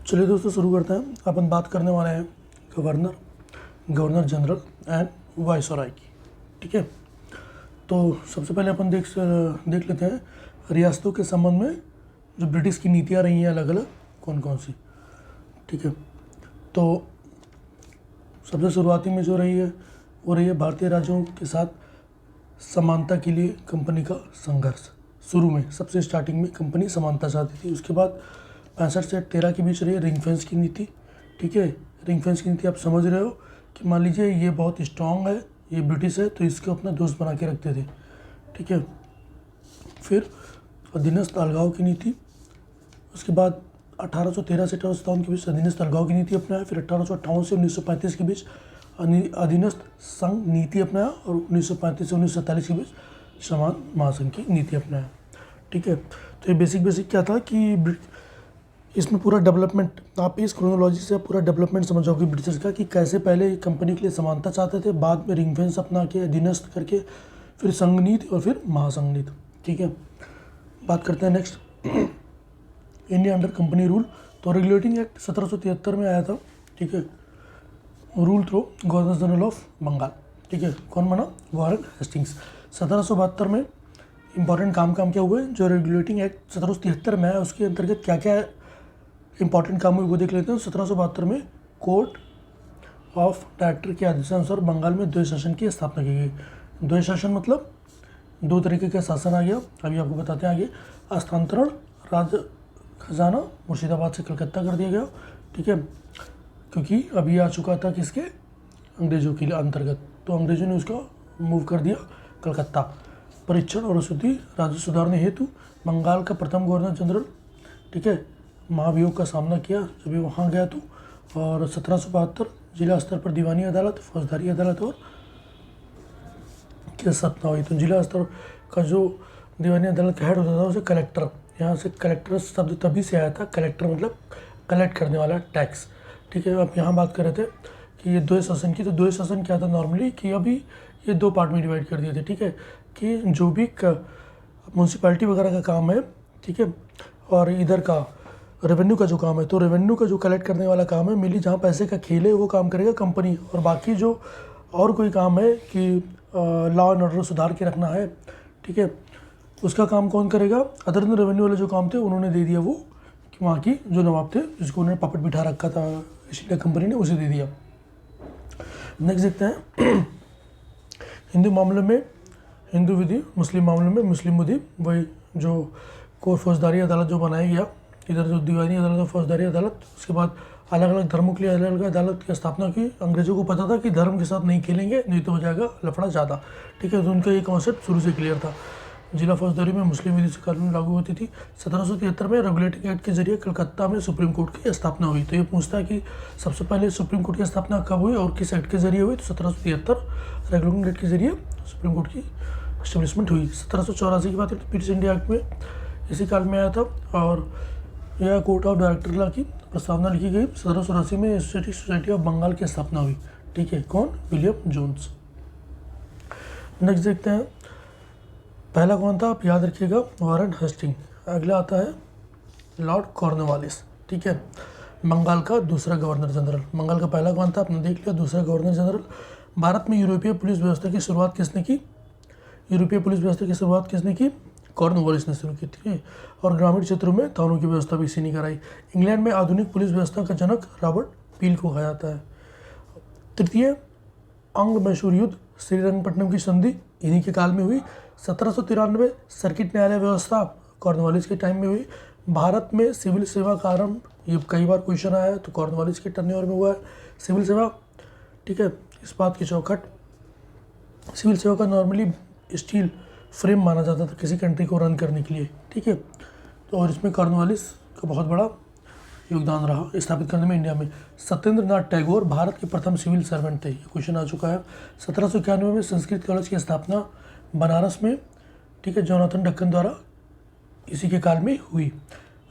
चलिए दोस्तों शुरू करते हैं। अपन बात करने वाले हैं गवर्नर जनरल एंड वायसराय की। ठीक है, तो सबसे पहले अपन देख लेते हैं रियासतों के संबंध में जो ब्रिटिश की नीतियाँ रही हैं अलग अलग कौन कौन सी। ठीक है, तो सबसे शुरुआती में जो रही है वो रही है भारतीय राज्यों के साथ समानता के लिए कंपनी का संघर्ष। शुरू में सबसे स्टार्टिंग में कंपनी समानता चाहती थी। उसके बाद 65 से 13 के बीच रही रिंग फेंस की नीति। ठीक है, रिंग फेंस की नीति आप समझ रहे हो कि मान लीजिए ये बहुत स्ट्रांग है, ये ब्रिटिश है, तो इसको अपना दोस्त बना के रखते थे। ठीक है, फिर अधीनस्थ अलगाव की नीति। उसके बाद 1813 से 1857 के बीच अधीनस्थ अलगाव की नीति अपनाया। फिर 1858 से 1935 के बीच अधीनस्थ संघ नीति अपनाया और 1935 से 1947 के बीच समान महासंघ की नीति अपनाया। ठीक है, तो ये बेसिक क्या था कि इसमें पूरा डेवलपमेंट, आप इस क्रोनोलॉजी से पूरा डेवलपमेंट समझ जाओगे ब्रिटिश का, कि कैसे पहले कंपनी के लिए समानता चाहते थे, बाद में रिंग फेंस अपना के अधीनस्थ करके फिर संघ नीति और फिर महासंघ नीति। ठीक है, बात करते हैं next India under company rule. तो रेगुलेटिंग एक्ट 1773 में आया था। ठीक है, rule through governor general of Bengal. ठीक है, कौन बना? Warren Hastings. 1772 में इंपॉर्टेंट काम क्या हुए जो रेगुलेटिंग एक्ट 1773 में है, उसके अंतर्गत क्या क्या इंपॉर्टेंट काम हुए वो देख लेते हैं। 1772 में कोर्ट ऑफ डायरेक्टर के आदेशानुसार बंगाल में द्वैत शासन की स्थापना की गई। द्वैत शासन मतलब दो तरीके का शासन आ गया, अभी आपको बताते हैं आगे। हस्तांतरण राज खजाना मुर्शिदाबाद से कलकत्ता कर दिया गया। ठीक है, क्योंकि अभी आ चुका था किसके? अंग्रेजों के लिए अंतर्गत, तो अंग्रेजों ने उसका मूव कर दिया कलकत्ता। परीक्षण और रसूदी राजस्व सुधारने हेतु बंगाल का प्रथम गवर्नर जनरल, ठीक है, महाभियोग का सामना किया जब भी वहाँ गया तो। और 1772 जिला स्तर पर दीवानी अदालत, फौजदारी अदालत और की स्थापना हुई। तो जिला स्तर का जो दीवानी अदालत का हेड होता था उसे कलेक्टर, यहाँ से कलेक्टर शब्द तभी से आया था। कलेक्टर मतलब कलेक्ट करने वाला, टैक्स। ठीक है, अब यहाँ बात कर रहे थे कि ये द्वैत शासन की, तो द्वैत शासन क्या था नॉर्मली कि अभी ये दो पार्ट में डिवाइड कर दिए थे। ठीक है, कि जो भी म्यूनसिपैलिटी वगैरह का काम है, ठीक है, और इधर का रेवेन्यू का जो काम है, तो रेवेन्यू का जो कलेक्ट करने वाला काम है मिली जहाँ पैसे का खेल है वो काम करेगा कंपनी। और बाकी जो और कोई काम है कि लॉ एंड ऑर्डर सुधार के रखना है, ठीक है, उसका काम कौन करेगा? अदर देन रेवेन्यू वाले जो काम थे उन्होंने दे दिया वो कि वहाँ की जो नवाब थे जिसको उन्होंने पपट बिठा रखा था ईस्ट इंडिया कंपनी ने, उसे दे दिया। नेक्स्ट देखते हैं हिंदू मामले में हिंदू विधि, मुस्लिम मामले में मुस्लिम विधि। वही जो कोर्ट फौजदारी अदालत जो बनाया गया, इधर जो दीवानी अदालत और फौजदारी अदालत, उसके बाद अलग अलग धर्मों के लिए अलग अलग अदालत की स्थापना की। अंग्रेजों को पता था कि धर्म के साथ नहीं खेलेंगे, नहीं तो हो जाएगा लफड़ा ज़्यादा। ठीक है, तो उनका ये कॉन्सेप्ट शुरू से क्लियर था। जिला फौजदारी में मुस्लिम विधि से कानून लागू होती थी। 1773 में रेगुलेटिंग एक्ट के जरिए कलकत्ता में सुप्रीम कोर्ट की स्थापना हुई। तो ये पूछता है कि सबसे पहले सुप्रीम कोर्ट की स्थापना कब हुई और किस एक्ट के जरिए हुई? तो 1773 रेगुलेटिंग एक्ट के जरिए सुप्रीम कोर्ट की एस्टेब्लिशमेंट हुई। 1784 की बात है तो ब्रिटिश इंडिया एक्ट में इसी काल में आया था और यह कोर्ट ऑफ डायरेक्टर ला की प्रस्तावना लिखी गई। 1784 में एसोसिएटिव सोसाइटी ऑफ बंगाल की स्थापना हुई। ठीक है, कौन? William Jones. नेक्स्ट देखते हैं, पहला कौन था? आप याद रखिएगा, वारेन हेस्टिंग। अगला आता है लॉर्ड कॉर्नवालिस। ठीक है, बंगाल का दूसरा गवर्नर जनरल। बंगाल का पहला कौन था आपने देख लिया, दूसरा गवर्नर जनरल। भारत में यूरोपीय पुलिस व्यवस्था की शुरुआत किसने की? यूरोपीय पुलिस व्यवस्था की शुरुआत किसने की? कॉर्नवालिस ने शुरू की थी। और ग्रामीण क्षेत्रों में थानों की व्यवस्था भी इसी ने कराई। इंग्लैंड में आधुनिक पुलिस व्यवस्था का जनक रॉबर्ट पील को कहा जाता है। तृतीय अंग मैसूर युद्ध, श्रीरंगपट्टनम की संधि इन्हीं के काल में हुई। 1793 सर्किट न्यायालय व्यवस्था कॉर्नवालिस के टाइम में हुई। भारत में सिविल सेवा का आरंभ, ये कई बार क्वेश्चन आया है, तो कॉर्नवालिस के टर्नओवर में हुआ है सिविल सेवा। ठीक है, इस बात की चौखट, सिविल सेवा का नॉर्मली स्टील फ्रेम माना जाता था किसी कंट्री को रन करने के लिए। ठीक है, तो और इसमें कॉर्नवालिस का बहुत बड़ा योगदान रहा स्थापित करने में इंडिया में। सत्येंद्र नाथ टैगोर भारत के प्रथम सिविल सर्वेंट थे, ये क्वेश्चन आ चुका है। 1791 में संस्कृत कॉलेज की स्थापना बनारस में, ठीक है, जोनाथन डक्कन द्वारा इसी के काल में हुई।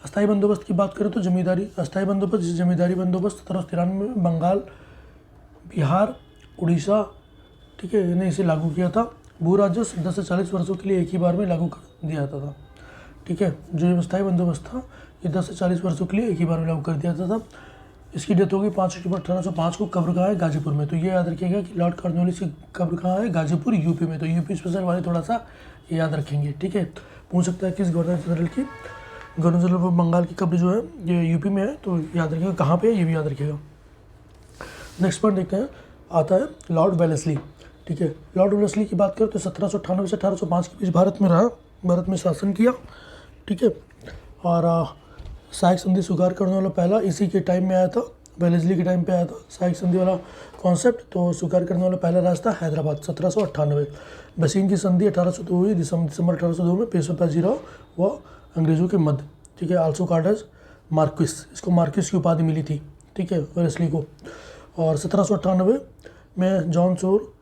अस्थायी बंदोबस्त की बात करें तो जमींदारी अस्थायी बंदोबस्त, जमींदारी बंदोबस्त 1793 में बंगाल, बिहार, उड़ीसा, ठीक है, ने इसे लागू किया था। भू राजस्व 10 से 40 वर्षों के लिए एक ही बार में लागू कर दिया जाता था। ठीक है, जो अस्थायी बंदोबस्त था ये 10 से 40 वर्षों के लिए एक ही बार में लागू कर दिया जाता था। इसकी डेथ हो गई 5 अक्टूबर 1805 को। कब्र कहाँ है? गाजीपुर में। तो ये याद रखिएगा कि लॉर्ड कॉर्नवालिस की कब्र कहाँ है? गाजीपुर, यूपी में। तो यूपी स्पेशल वाले थोड़ा सा याद रखेंगे, ठीक है। पूछ सकता है किस गवर्नर जनरल की, गवर्नर जनरल ऑफ बंगाल की कब्र जो है ये यूपी में है, तो याद रखिएगा कहाँ पे है, ये भी याद रखिएगा। नेक्स्ट पॉइंट देखते हैं, आता है लॉर्ड वेलेस्ली, ठीक है। लॉर्ड वेलेस्ली की बात करें तो 1798 से 1805 के बीच भारत में रहा, भारत में शासन किया, ठीक है। और सहायक संधि स्वीकार करने वाला पहला इसी के टाइम में आया था, वेलेस्ली के टाइम पे आया था सहायक संधि वाला कॉन्सेप्ट। तो स्वीकार करने वाला पहला राज्य था हैदराबाद, 1798। बसीन की संधि 1802 हुई, दिसंबर 1802 में पेशवा बाजीराव व अंग्रेजों के मध्य, ठीक है। आल्सो कॉल्ड एज मार्क्विस, इसको मार्क्विस की उपाधि मिली थी, ठीक है, वेलेस्ली को। और 1798 में जॉन सोर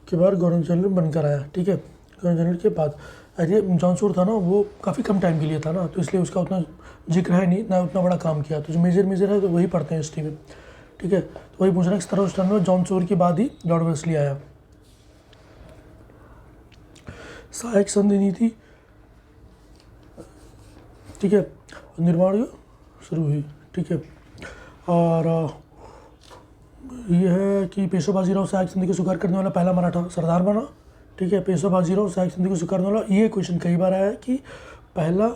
के बाद गवर्नर जनरल बनकर आया, ठीक है। गवर्नर जनरल के बाद अरे जॉन सोर था ना, वो काफ़ी कम टाइम के लिए था ना, तो इसलिए उसका उतना जिक्र है नहीं, ना उतना बड़ा काम किया। तो जो मेजर है तो वही पढ़ते हैं हिस्ट्री में, ठीक है। तो वही पूछ रहे हैं 1798 में जॉन सोर के बाद ही लॉर्ड वेलेस्ली आया। सहायक संधि नीति, ठीक है, निर्माण शुरू हुई, ठीक है। और ये है कि पेशवा बाजीराव सहायक संधि को स्वीकार करने वाला पहला मराठा सरदार बना, ठीक है। पेशवा बाजीराव सहायक संधि को स्वीकार करने वाला, ये क्वेश्चन कई बार आया है कि पहला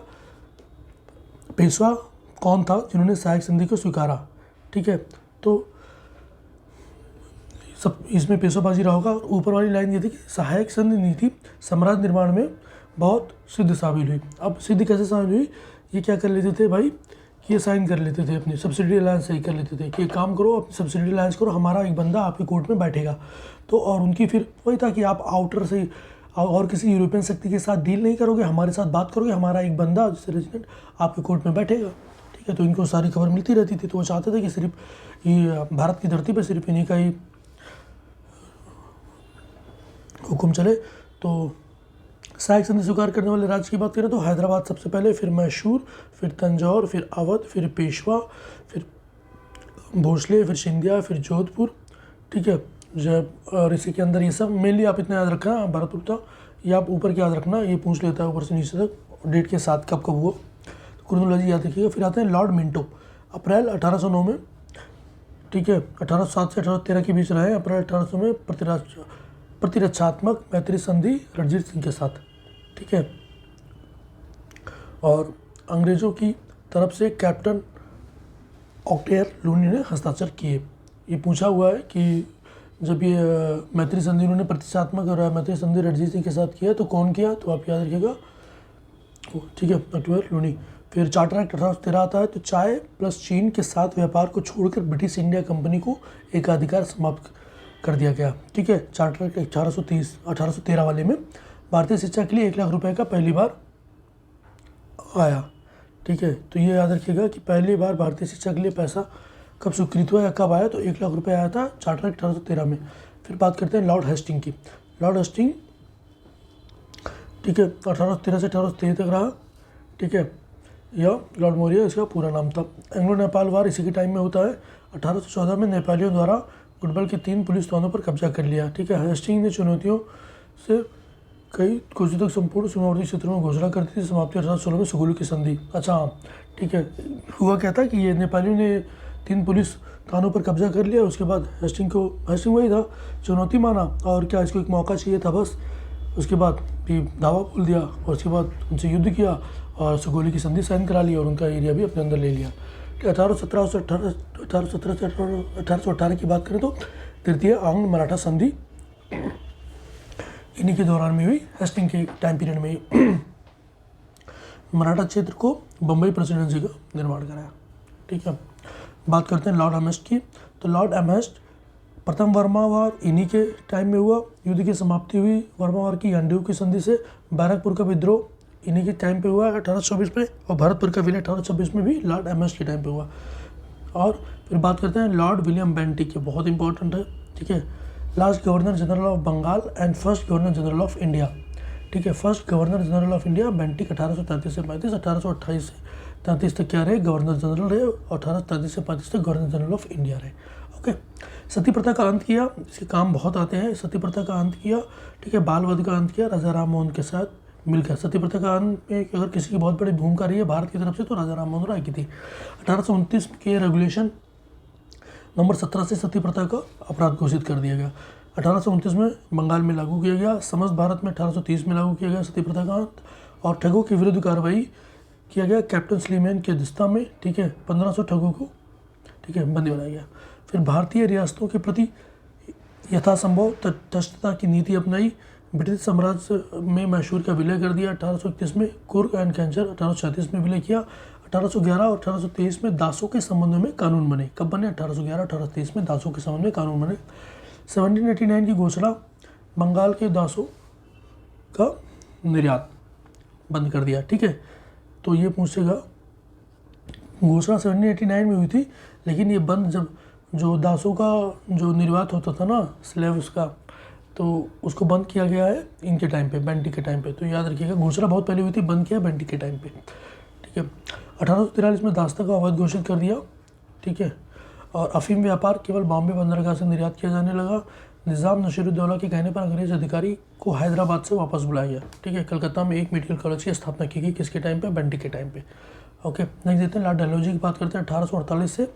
पेशवा कौन था जिन्होंने सहायक संधि को स्वीकारा, ठीक है। तो सब इसमें पेशवा बाजीराव होगा। ऊपर वाली लाइन ये थी कि सहायक संधि नीति साम्राज्य निर्माण में बहुत सिद्ध साबित हुई। अब सिद्ध कैसे साबित हुई? ये क्या कर लेते थे भाई, ये साइन कर लेते थे, अपनी सब्सिडी अलायंस सही कर लेते थे कि काम करो, अपनी सब्सिडी अलायंस करो, हमारा एक बंदा आपकी कोर्ट में बैठेगा। तो और उनकी फिर वही था कि आप आउटर से और किसी यूरोपियन शक्ति के साथ डील नहीं करोगे, हमारे साथ बात करोगे, हमारा एक बंदा जैसे रेजिडेंट आपके कोर्ट में बैठेगा, ठीक है। तो इनको सारी खबर मिलती रहती थी। तो वो चाहते थे कि सिर्फ ये भारत की धरती पर सिर्फ इन्हीं का ही हुक्म चले। तो सहायक संधि स्वीकार करने वाले राज्य की बात करें तो हैदराबाद सबसे पहले, फिर मैसूर, फिर तंजौर, फिर अवध, फिर पेशवा, फिर भोसले, फिर सिंधिया, फिर जोधपुर, ठीक है। जब और इसी के अंदर ये सब मेनली आप इतना याद रखना, भरतपुर था, ये आप ऊपर के याद रखना, ये पूछ लेता है ऊपर से नीचे तक डेट के साथ कब कब हुआ, तो क्रोनोलॉजी याद रखिएगा। फिर आते हैं लॉर्ड मिंटो, अप्रैल 1809 में, ठीक है, 1807 से 1813 के बीच रहे। अप्रैल 1800 में प्रतिरक्षात्मक मैत्री संधि रणजीत सिंह के साथ, ठीक है। और अंग्रेज़ों की तरफ से कैप्टन ऑक्टेयर लूनी ने हस्ताक्षर किए। ये पूछा हुआ है कि जब ये मैत्री संधि उन्होंने प्रतिरक्षात्मक और मैत्री संधि रणजीत सिंह के साथ किया तो कौन किया, तो आप याद रखिएगा, ठीक है, ऑक्टेयर लूनी। फिर चार्टर एक्ट 1813 आता है। तो चाय प्लस चीन के साथ व्यापार को छोड़कर ब्रिटिश इंडिया कंपनी को एकाधिकार समाप्त कर दिया गया, ठीक है। चार्टर एक्ट 1813 वाले में भारतीय शिक्षा के लिए 1 लाख रुपए का पहली बार आया, ठीक है। तो ये याद रखिएगा कि पहली बार भारतीय शिक्षा के लिए पैसा कब स्वीकृत हुआ या कब आया, तो 1 लाख रुपए आया था चार्टर एक्ट 1813 में। फिर बात करते हैं लॉर्ड हेस्टिंग की। लॉर्ड हेस्टिंग, ठीक है, 1813 से 1823 तक रहा, ठीक है, या लॉर्ड मौर्य इसका पूरा नाम था। एंग्लो नेपाल वार इसी के टाइम में होता है। 1814 में नेपालियों द्वारा गुडबल के 3 पुलिस थानों पर कब्जा कर लिया, ठीक है। हेस्टिंग ने चुनौतियों से कई कुछ तक संपूर्ण सीमावर्ती क्षेत्रों में घोषणा कर दी थी। समाप्ति 1816 में सुगुलू की संधि। अच्छा हाँ, ठीक है, हुआ क्या था कि ये नेपालियों ने 3 पुलिस थानों पर कब्जा कर लिया। उसके बाद हेस्टिंग वही था, चुनौती माना और क्या इसको एक मौका चाहिए था बस। उसके बाद भी दावा बोल दिया और उसके बाद उनसे युद्ध किया और सुगोली की संधि साइन करा ली और उनका एरिया भी अपने अंदर ले लिया। 1817 से 1818 की बात करें तो तृतीय आंग्ल मराठा संधि इन्हीं के दौरान में हुई, हेस्टिंग के टाइम पीरियड में ही। मराठा क्षेत्र को बम्बई प्रेसिडेंसी का निर्माण कराया, ठीक है। बात करते हैं लॉर्ड एमहेस्ट की। तो लॉर्ड एमहेस्ट प्रथम वर्मा वार इन्हीं के टाइम में हुआ। युद्ध की समाप्ति हुई वर्मा वार की यांडू की संधि से। बैरकपुर का विद्रोह इन्हीं के टाइम पे हुआ 1824 में और भरतपुर का विलय 1826 में भी लॉर्ड एमहेस्ट के टाइम पे हुआ। और फिर बात करते हैं लॉर्ड विलियम बेंटिक की, बहुत इंपॉर्टेंट है, ठीक है। Last governor general of Bengal and first governor general of India, ठीक है। First governor general of India Bentinck 1833 से 35, 1828 से 33 तक क्या रहे, गवर्नर जनरल रहे और 1833 से 35 तक गवर्नर जनरल ऑफ इंडिया रहे, ओके। सती प्रथा का अंत किया, इसके काम बहुत आते हैं। सती प्रथा का अंत किया, ठीक है। बाल वध का अंत किया राजा राम मोहन के साथ, मिल गया। सती प्रथा का अंत में अगर किसी की बहुत बड़ी भूमिका रही है भारत की तरफ से तो राजा राममोहन राय की थी। 1829 के रेगुलेशन नंबर 17 से सती प्रथा का अपराध घोषित कर दिया गया। 1829 में बंगाल में लागू किया गया। समस्त भारत में 1830 में लागू किया गया सती प्रथा का अंत और ठगों के विरुद्ध कार्रवाई किया गया कैप्टन स्लीमैन के दस्ता में, ठीक है। 1500 ठगों को, ठीक है, बंदी बनाया गया। फिर भारतीय रियासतों के प्रति यथासंभव तटस्थता की नीति अपनाई। ब्रिटिश साम्राज्य में मैसूर का विलय कर दिया 1831 में। कुर्ग एंड कैंसर 1836 में विलय किया। 1811 और 1823 में दासों के संबंध में कानून बने। कब बने? 1811 1823 में दासों के संबंध में कानून बने। 1789 की घोषणा बंगाल के दासों का निर्यात बंद कर दिया, ठीक है। तो ये पूछेगा, घोषणा 1789 में हुई थी, लेकिन ये बंद जब जो दासों का जो निर्यात होता था ना, स्लेव्स का, तो उसको बंद किया गया है इनके टाइम पे, बेंटी के टाइम पे। तो याद रखिएगा, घोषणा बहुत पहले हुई थी, बंद किया बेंटी के टाइम पे, ठीक है। 1843 में दास्ता का अवैध घोषित कर दिया, ठीक है। और अफीम व्यापार केवल बॉम्बे बंदरगाह से निर्यात किया जाने लगा। निज़ाम नसीरुद्दौला के कहने पर अंग्रेज अधिकारी को हैदराबाद से वापस बुलाया गया, ठीक है। कलकत्ता में एक मेडिकल कॉलेज की स्थापना की गई, किसके टाइम पे? बेंटी के टाइम पे, ओके। नेक्स्ट देखते हैं, लॉर्ड डलहौजी की बात करते हैं। 1848 से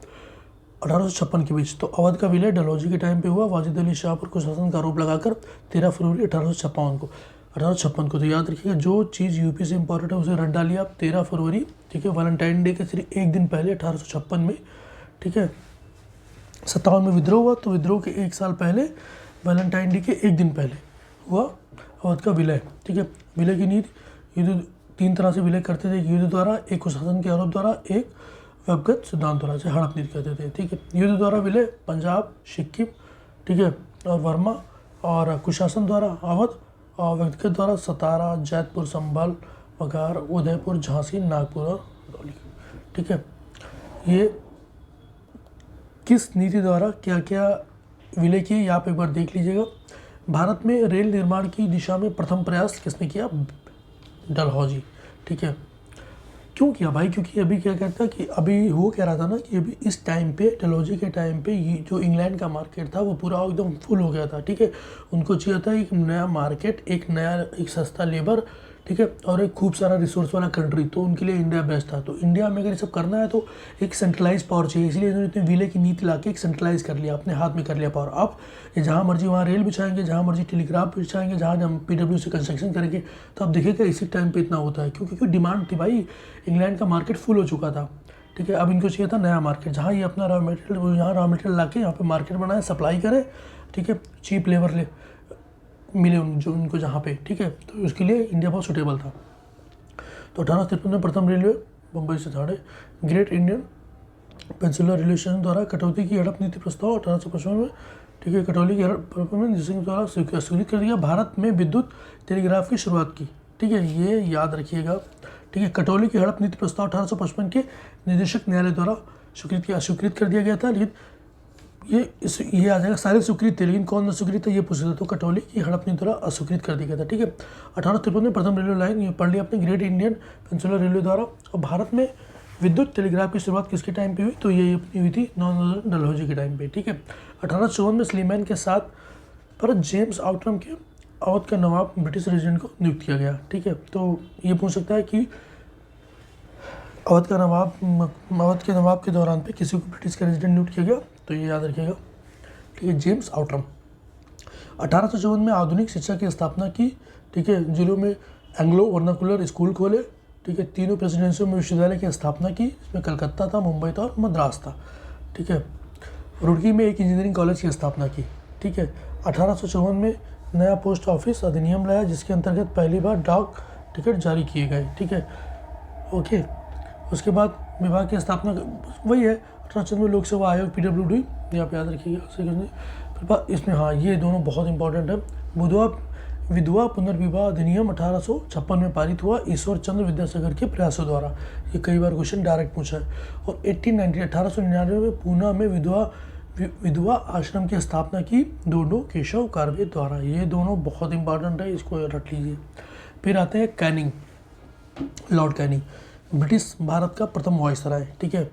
1856 के बीच तो अवध का विलय डलहौजी के टाइम पे हुआ। वाजिद अली शाह पर कुशासन का आरोप लगाकर 13 फरवरी 1856 को। तो याद रखिएगा, जो चीज़ यूपी से इंपॉर्टेंट है उसे रट डालिए आप। 13 फरवरी, ठीक है, वैलेंटाइन डे के सिर्फ एक दिन पहले 1856 में, ठीक है। 57 में विद्रोह हुआ, तो विद्रोह के एक साल पहले वैलेंटाइन डे के एक दिन पहले हुआ अवध का विलय, ठीक है। विलय की नीति, युद्ध 3 तरह से विलय करते थे, युद्ध द्वारा, एक कुशासन के आरोप द्वारा, एक व्यक्तिगत सिद्धांत द्वारा, से हड़प नीति कहते थे, ठीक है। युद्ध द्वारा विलय पंजाब, सिक्किम, ठीक है, और वर्मा, और कुशासन द्वारा अवध, और व्यक्तिगत द्वारा सतारा, जैतपुर, संभल, बघार, उदयपुर, झांसी, नागपुर और दौली, ठीक है। ये किस नीति द्वारा क्या क्या विलय किए, ये आप एक बार देख लीजिएगा। भारत में रेल निर्माण की दिशा में प्रथम प्रयास किसने किया? डलहौजी, ठीक है। क्यों किया भाई? क्योंकि अभी क्या कहता है कि अभी वो कह रहा था ना कि अभी इस टाइम पे, डलहौजी के टाइम पे, ये जो इंग्लैंड का मार्केट था वो पूरा एकदम फुल हो गया था, ठीक है। उनको चाहिए था एक नया मार्केट, एक सस्ता लेबर, ठीक है, और एक खूब सारा रिसोर्स वाला कंट्री। तो उनके लिए इंडिया बेस्ट था। तो इंडिया में अगर ये सब करना है तो एक सेंट्रलाइज पावर चाहिए, इसलिए इन्होंने इतने विलय की नीति ला के एक सेंट्रलाइज कर लिया, अपने हाथ में कर लिया पावर। अब ये जहाँ मर्जी वहाँ रेल बिछाएंगे, जहाँ मर्जी टेलीग्राफ बिछाएंगे, जहाँ PW से कंस्ट्रक्शन करेंगे। तो अब देखिएगा इसी टाइम पे इतना होता है, क्योंकि डिमांड थी भाई, इंग्लैंड का मार्केट फुल हो चुका था, ठीक है। अब इनको चाहिए था नया मार्केट, जहाँ ये अपना रॉ मटेरियल ला के यहाँ पर मार्केट बनाए, सप्लाई करें, ठीक है, चीप लेबर मिले जो उनको जहाँ पे, ठीक है। तो उसके लिए इंडिया बहुत सूटेबल था। तो 1853 में प्रथम रेलवे मुंबई से ठाणे, ग्रेट इंडियन पेंसिलर रिलेशन द्वारा कटौती की हड़प नीति प्रस्ताव 1855 में, ठीक है, कटौती की हड़प में जिसके द्वारा स्वीकृत कर दिया। भारत में विद्युत टेलीग्राफ की शुरुआत की, ठीक है, ये याद रखिएगा, ठीक है। कटौती की हड़प नीति प्रस्ताव 1855 के निदेशक न्यायालय द्वारा स्वीकृत कर दिया गया था। लेकिन ये आ जाएगा, सारे स्वीकृत थे, लेकिन कौन स्वीकृत है ये पूछ रहे थे। तो कटौती की हड़प नीति द्वारा अस्वीकृत कर दिया गया था, ठीक है। 1853 में प्रथम रेलवे लाइन, ये पढ़ लिया अपने, ग्रेट इंडियन पेंसिलर रेलवे द्वारा। और भारत में विद्युत टेलीग्राफ की शुरुआत किसके टाइम पे हुई? तो ये अपनी हुई थी नॉर्दर्न डलहौजी के टाइम पे, ठीक है। 1854 में स्लीमैन के साथ पर जेम्स आउटरम के अवध का नवाब ब्रिटिश रेजिडेंट को नियुक्त किया गया, ठीक है। तो ये पूछ सकता है कि अवध के नवाब के दौरान पे किसी को ब्रिटिश का रेजिडेंट नियुक्त किया गया, तो ये याद रखिएगा, ठीक है, जेम्स आउटरम। 1854 में आधुनिक शिक्षा की स्थापना की, ठीक है। जिलों में एंग्लो वर्नाकुलर स्कूल खोले, ठीक है। तीनों प्रेसिडेंसियों में विश्वविद्यालय की स्थापना की, इसमें कलकत्ता था, मुंबई था और मद्रास था, ठीक है। रुड़की में एक इंजीनियरिंग कॉलेज की स्थापना की, ठीक है। 1854 में नया पोस्ट ऑफिस अधिनियम लाया, जिसके अंतर्गत पहली बार डाक टिकट जारी किए गए, ठीक है, ओके। उसके बाद विभाग की स्थापना वही है, 1854 में लोक सेवा आयोग PWD, यहाँ पे याद रखिएगा। फिर बाद इसमें, हाँ, ये दोनों बहुत इंपॉर्टेंट है। विधवा पुनर्विवाह अधिनियम 1856 में पारित हुआ, ईश्वर चंद्र विद्यासागर के प्रयासों द्वारा। ये कई बार क्वेश्चन डायरेक्ट पूछा है। और 1899 में पूना में विधवा आश्रम की स्थापना की, दोनों केशव कर्वे द्वारा। ये दोनों बहुत इंपॉर्टेंट है, इसको रख लीजिए। फिर आते हैं Canning, Lord Canning, British Bharat का प्रथम वायसराय, ठीक है।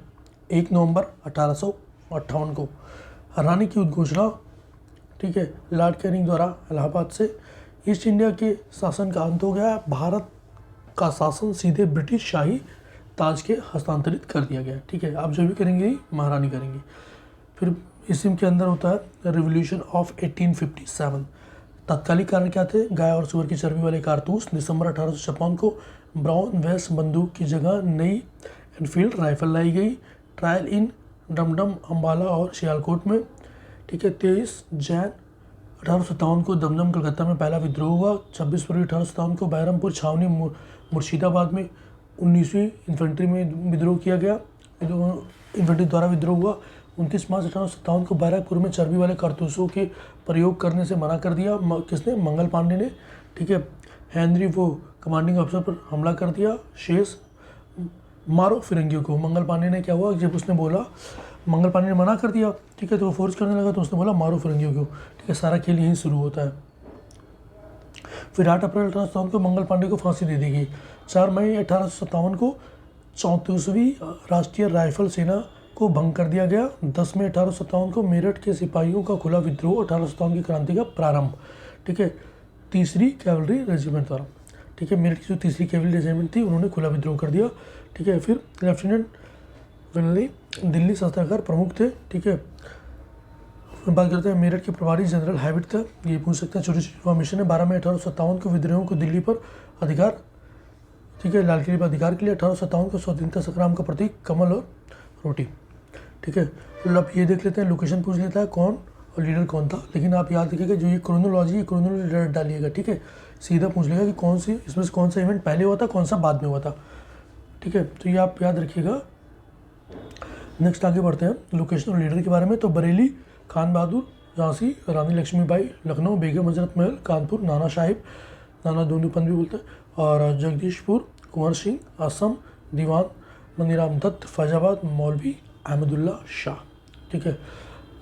1 नवंबर 1858 को रानी की उद्घोषणा, ठीक है, लॉर्ड कैनिंग द्वारा इलाहाबाद से। ईस्ट इंडिया के शासन का अंत हो गया। भारत का शासन सीधे ब्रिटिश शाही ताज के हस्तांतरित कर दिया गया। ठीक है, आप जो भी करेंगे महारानी करेंगी। फिर इसी के अंदर होता है रिवॉल्यूशन ऑफ 1857। तत्कालिक कारण क्या थे? गाय और सुअर की चर्बी वाले कारतूस। दिसंबर 1856 को ब्राउन वेस्ट बंदूक की जगह नई एनफील्ड राइफल लाई गई। ट्रायल इन डमडम, अम्बाला और सियालकोट में। ठीक है, 23 जैन 1857 को दमदम कलकत्ता में पहला विद्रोह हुआ। 26 फरवरी 1857 को बहरमपुर छावनी मुर्शिदाबाद में 19वीं इन्फेंट्री में विद्रोह किया गया, इन्फेंट्री द्वारा विद्रोह हुआ। 29 मार्च 1857 को बैरकपुर में चर्बी वाले कारतूसों के प्रयोग करने से मना कर दिया। किसने? मंगल पांडे ने। ठीक है, हेनरी वो कमांडिंग अफसर पर हमला कर दिया। शेष मारो फिरंगियों को। मंगल पांडे ने क्या हुआ, जब उसने बोला, मंगल पांडे ने मना कर दिया। ठीक है, तो वो फोर्स करने लगा, तो उसने बोला मारो फिरंगियों को। ठीक है, सारा खेल यहीं शुरू होता है। फिर 8 अप्रैल 1857 को मंगल पांडे को फांसी दे दी गई। 4 मई 1857 को 34वीं राष्ट्रीय राइफल सेना को भंग कर दिया गया। 10 मई 1857 को मेरठ के सिपाहियों का खुला विद्रोह। 1857 की क्रांति का प्रारंभ। ठीक है, 3री कैवलरी रेजिमेंट द्वारा। ठीक है, मेरठ की जो 3री कैवलरी रेजिमेंट थी उन्होंने खुला विद्रोह कर दिया। ठीक है, फिर लेफ्टिनेंट विनली दिल्ली सत्याग्रह प्रमुख थे। ठीक है, बात करते हैं मेरठ के प्रभारी जनरल हैबिट था, ये पूछ सकते हैं। छोटी छोटी इन्फॉर्मेशन है। 12 मई 1857 को विद्रोहियों को दिल्ली पर अधिकार, ठीक है, लाल किले पर अधिकार के लिए। 1857 को स्वतंत्रता संग्राम का प्रतीक कमल और रोटी। ठीक है, तो अब ये देख लेते हैं, लोकेशन पूछ लेता है कौन और लीडर कौन था। लेकिन आप याद रखिएगा जो ये क्रोनोलॉजी डालिएगा। ठीक है, सीधा पूछ लेगा कि कौन सी इसमें से कौन सा इवेंट पहले हुआ था, कौन सा बाद में हुआ था। ठीक है, तो ये आप याद रखिएगा। नेक्स्ट आगे बढ़ते हैं लोकेशन और लीडर के बारे में। तो बरेली खान बहादुर, झांसी रानी लक्ष्मीबाई, लखनऊ बेगम हजरत महल, कानपुर नाना साहिब, नाना दोनूपंत भी बोलते हैं, और जगदीशपुर कुंवर सिंह, असम दीवान मनीराम दत्त, फैजाबाद मौलवी अहमदुल्ला शाह। ठीक है,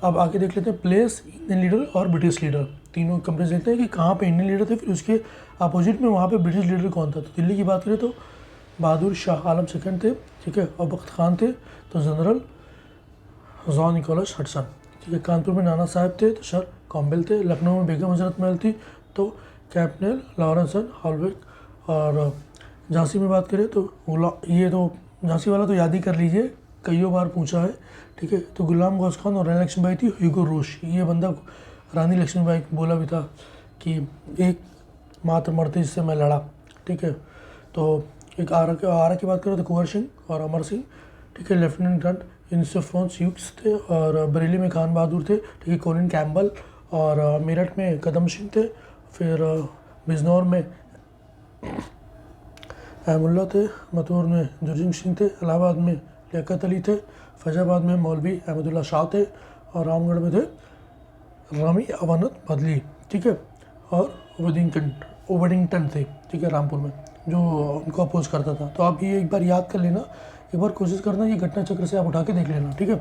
अब आगे देख लेते हैं प्लेस, इंडियन लीडर और ब्रिटिश लीडर। तीनों कंपेयर देखते हैं कि कहाँ पे इंडियन लीडर थे, फिर उसके अपोजिट में वहाँ पे ब्रिटिश लीडर कौन था। तो दिल्ली की बात करें तो बहादुर शाह आलम सेकंड थे। ठीक है, और बख्त खान थे, तो जनरल जॉन निकोलस हडसन। ठीक है, कानपुर में नाना साहब थे, तो सर कॉम्बेल थे। लखनऊ में बेगम हजरत महल थी, तो कैंपनेल लॉरेंस हॉलवेक। और झांसी में बात करें तो ये तो झांसी वाला तो याद ही कर लीजिए, कई बार पूछा है। ठीक है, तो गुलाम गौस खान और रानी लक्ष्मीबाई थी ह्यूगो रोश। ये बंदा रानी लक्ष्मीबाई को बोला भी था कि एक मात्र मर्द जिससे मैं लड़ा। ठीक है, तो एक आरा की बात करें तो कुंवर सिंह और अमर सिंह। ठीक है, लेफ्टिनेंट जनरल इंसफ्रांस ह्यूक्स थे, और बरेली में खान बहादुर थे। ठीक है, कॉलिन कैम्बल, और मेरठ में कदम सिंह थे। फिर बिजनौर में अहमुल्ला थे, मथुर में जुर्जिंग सिंह थे, इलाहाबाद में लियाकत अली थे, फैजाबाद में मौलवी अहमदुल्ला शाह थे, और रामगढ़ में थे रामी अवानत बदली। ठीक है, और ओबडिंगटन थे। ठीक है, रामपुर में, जो उनको अपोज करता था। तो आप ये एक बार याद कर लेना, एक बार कोशिश करना, ये घटना चक्र से आप उठा के देख लेना। ठीक है,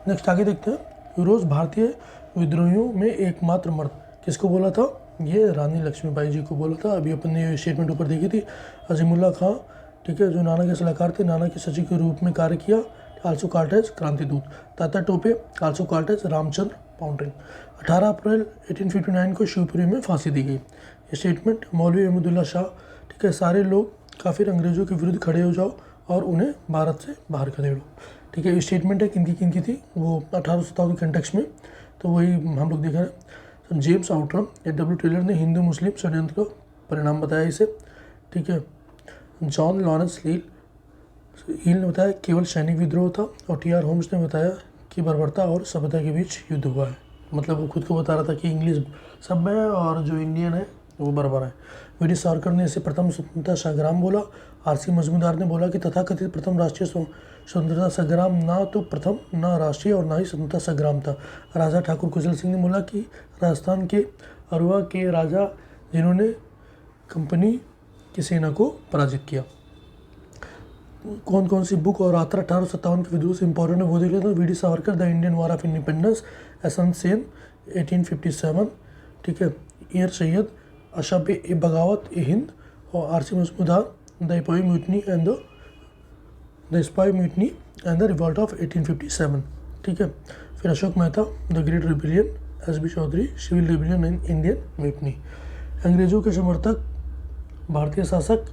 नेक्स्ट आगे देखते हैं। यूरोज भारतीय विद्रोहियों में एकमात्र मर्द, किसको बोला था? ये रानी लक्ष्मीबाई जी को बोला था। अभी अपन ने ये स्टेटमेंट ऊपर देखी थी। अजीमुल्ला खां, ठीक है, जो नाना के सलाहकार थे, नाना के सचिव के रूप में कार्य किया। Also called as Krantidoot. Tatya Tope, also called as Ramchandra Pandurang. 18 अप्रैल 1859 को शिवपुरी में फांसी दी गई। स्टेटमेंट मौलवी अहमदुल्ला शाह, ठीक है, सारे लोग काफिर अंग्रेजों के विरुद्ध खड़े हो जाओ और उन्हें भारत से बाहर खदेड़ो। ठीक है, स्टेटमेंट है किनकी थी, वो 1857 के कंटेक्स्ट में, तो वही हम लोग देख रहे हैं। जेम्स आउटरम या डब्ल्यू टेलर ने हिंदू मुस्लिम षड्यंत्र का परिणाम बताया इसे। ठीक है, जॉन लॉरेंस हील ने बताया केवल सैनिक विद्रोह था, और टी आर होम्स ने बताया कि बर्बरता और सभ्यता के बीच युद्ध हुआ है। मतलब वो खुद को बता रहा था कि इंग्लिश सभ्य है और जो इंडियन है वो बर्बर है। वी डी सावरकर ने इसे प्रथम स्वतंत्रता संग्राम बोला। आर.सी. मजूमदार ने बोला कि तथाकथित प्रथम राष्ट्रीय स्वतंत्रता संग्राम ना तो प्रथम, ना राष्ट्रीय और ना ही स्वतंत्रता संग्राम था। राजा ठाकुर कुशल सिंह ने बोला कि राजस्थान के अरुआ के राजा जिन्होंने कंपनी की सेना को पराजित किया। कौन कौन सी बुक और आत्रा 1857 के विद्रोह से इंपॉर्टेंट है वो देख लेते हैं। V D Savarkar the Indian war of independence, S N Sen 1857, ठीक है, ईयर सैयद, अशब ए बगावत ए हिंद, और R C. Majumdar the sepoy mutiny and the revolt of 1857। ठीक है, फिर Ashok Mehta the great rebellion, S B Chaudhuri civil rebellion and Indian mutiny. अंग्रेज़ों के समर्थक, भारतीय शासक,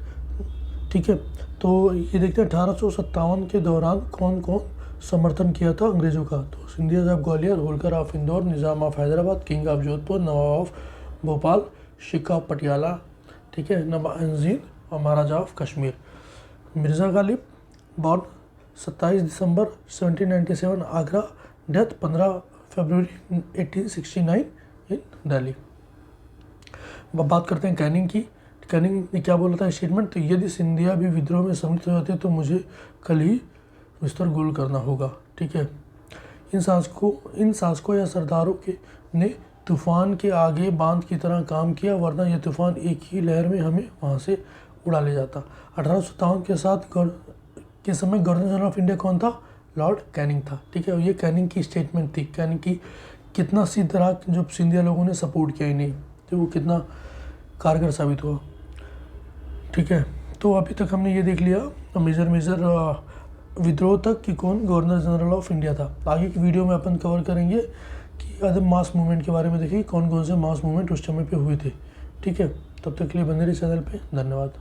ठीक है। तो ये देखते हैं 1857 के दौरान कौन कौन समर्थन किया था अंग्रेज़ों का। तो Scindia of Gwalior, Holkar of Indore, Nizam of Hyderabad, king of Jodhpur, Nawab of Bhopal, Sheikh of Patiala, ठीक है, नवाब और महाराजा ऑफ कश्मीर। मिर्ज़ा गालिब, बॉर्न 27 दिसंबर 1797 आगरा, डेथ 15 फरवरी 1869 इन दिल्ली। अब बात करते हैं कैनिंग की। कैनिंग ने क्या बोला था स्टेटमेंट, तो यदि सिंधिया भी विद्रोह में सम्मिलित हो जाते तो मुझे कल ही बिस्तर गोल करना होगा, ठीक है। इन शासकों या सरदारों के ने तूफान के आगे बांध की तरह काम किया, वरना यह तूफान एक ही लहर में हमें वहाँ से उड़ा ले जाता। 1857 के समय गवर्नर जनरल ऑफ इंडिया कौन था, लॉर्ड कैनिंग था, ठीक है। ये कैनिंग की स्टेटमेंट थी। कैनिंग की कितना सी तरह जो सिंधिया लोगों ने सपोर्ट किया इन्हें, तो वो कितना कारगर साबित हुआ, ठीक है। तो अभी तक हमने ये देख लिया मेजर विद्रोह तक कि कौन गवर्नर जनरल ऑफ इंडिया था। आगे की वीडियो में अपन कवर करेंगे कि अदर मास मूवमेंट के बारे में, देखिए कौन कौन से मास मूवमेंट उस समय पे हुए थे, ठीक है। तब तक के लिए बने रहिए चैनल पे, धन्यवाद।